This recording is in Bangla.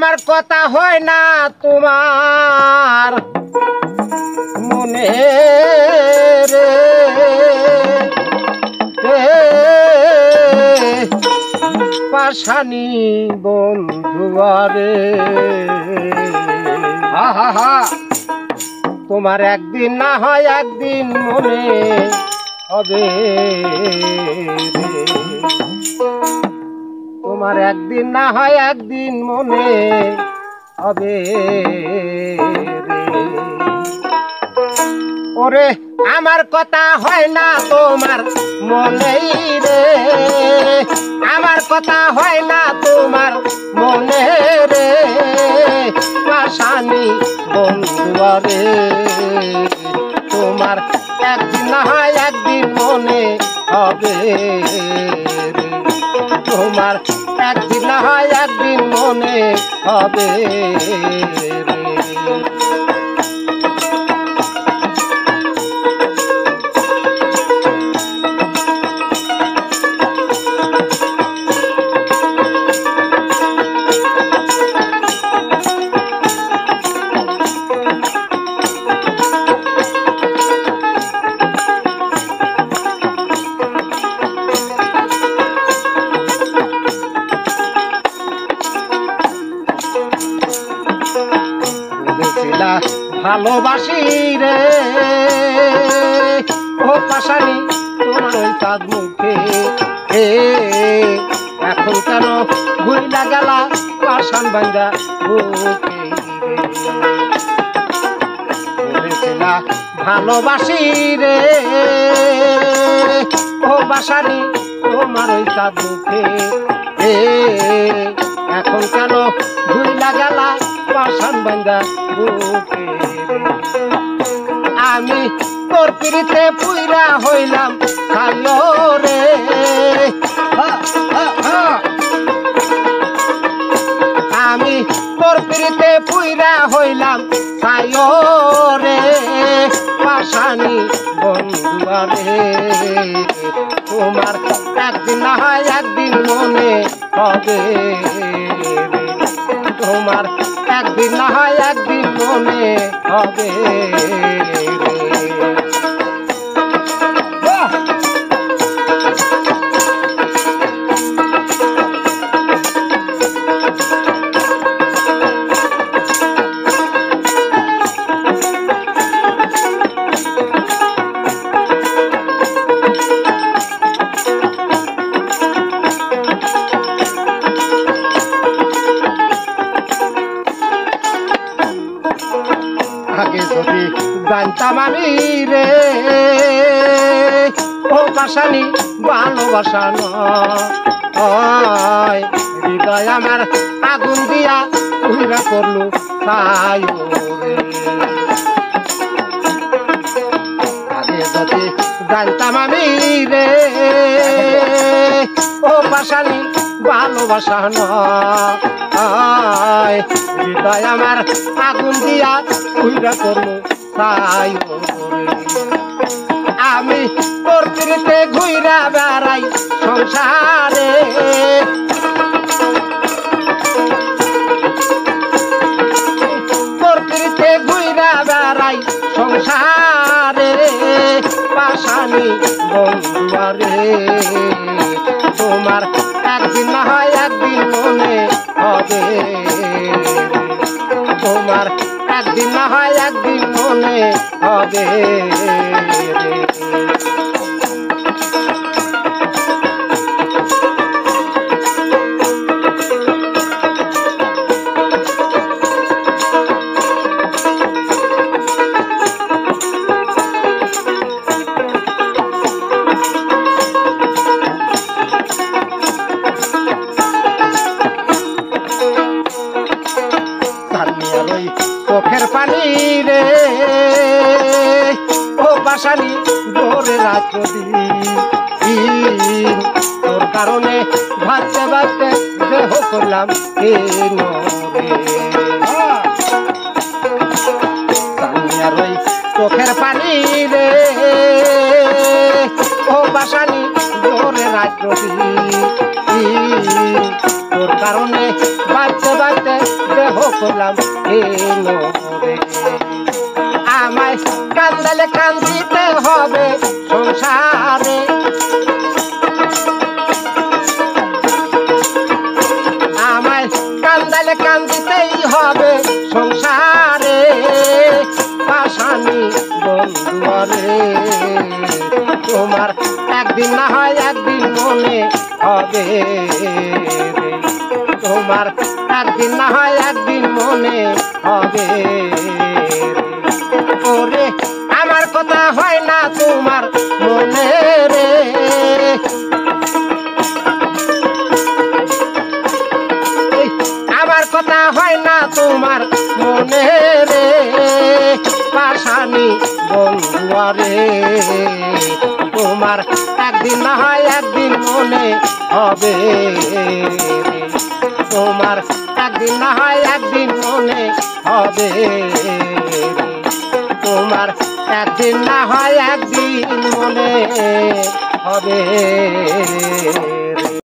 আমার কথা হয় না তোমার মনে রে পাশানি বন্ধুয়ারে হা হা হা তোমার একদিন না হয় একদিন মনে হবে তোমার একদিন না হয় একদিন মনে হবে ওরে আমার কথা হয় না তোমার মনেই রে আমার কথা হয় না তোমার মনে রে পাশানি বন্ধুয়ারে তোমার একদিন না হয় একদিন মনে হবে তোমার একদিন না হয় একদিন মনে হবে ভালোবাসি রে ও পাশানি তোমার ওই চাঁদ মুখে এখন কেন ভুইলা গেলা পাশান বান্ধা বলেছিলা ভালোবাসি রে ও পাশানি তোমার ওই চাঁদ মুখে এখন কেন ভুইলা গেলা পাশান বান্ধা বুকে আমি তোর পিড়িতে পুইরা হইলাম খালো রে আমি তোর পিড়িতে পুইরা হইলাম খালো রে পাশানি বন্ধুয়ারে তোমার একদিন না হয় একদিন মনে হবে তোমার একদিন না হয় একদিন মনে হবে আগে যদি জানতাম আমি রে ও পাশানি ভালোবাসা নয় হৃদয় আমার আগুন দিয়া উইরা করলো তাই রে আগে যদি জানতাম আমি রে ও পাশানি ভালোবাসা নয় হৃদয় আমার আগুন দিয়া উইরা করলো তাই আমি তোর পিড়িতে ঘুইরা বেড়াই সংসারে তোর পিড়িতে ঘুইরা বেড়াই সংসারে পাশানি বন্ধুয়ারে তোমার একদিন না হয় একদিন মনে হবে তোমার একদিন না হয় একদিন মনে হবে চোখের পানি রে ও পাশানি ভোরে রাত তোর কারণে ভাবতে ভাবতে দেহ করলাম চোখের পানি রে ও পাশানি ভোরে রাত তোর কারণে বাঁচতে বাঁচতে দেহ করলাম রে আমায় কান্দালে কান্দিতে হবে সংসারে আমায় কান্দালে কান্দিতেই হবে সংসারে পাশানি বন্ধুরে তোমার একদিন না হয় একদিন মনে হবে তোমার একদিন না হয় একদিন মনে হবে ওরে আমার কথা হয় না তোমার মনে রে আমার কথা হয় না তোমার মনে রে পাশানি বন্ধুরে তোমার একদিন না হয় একদিন মনে হবে তোমার একদিন না হয় একদিন মনে হবে তোমার একদিন না হয় একদিন মনে হবে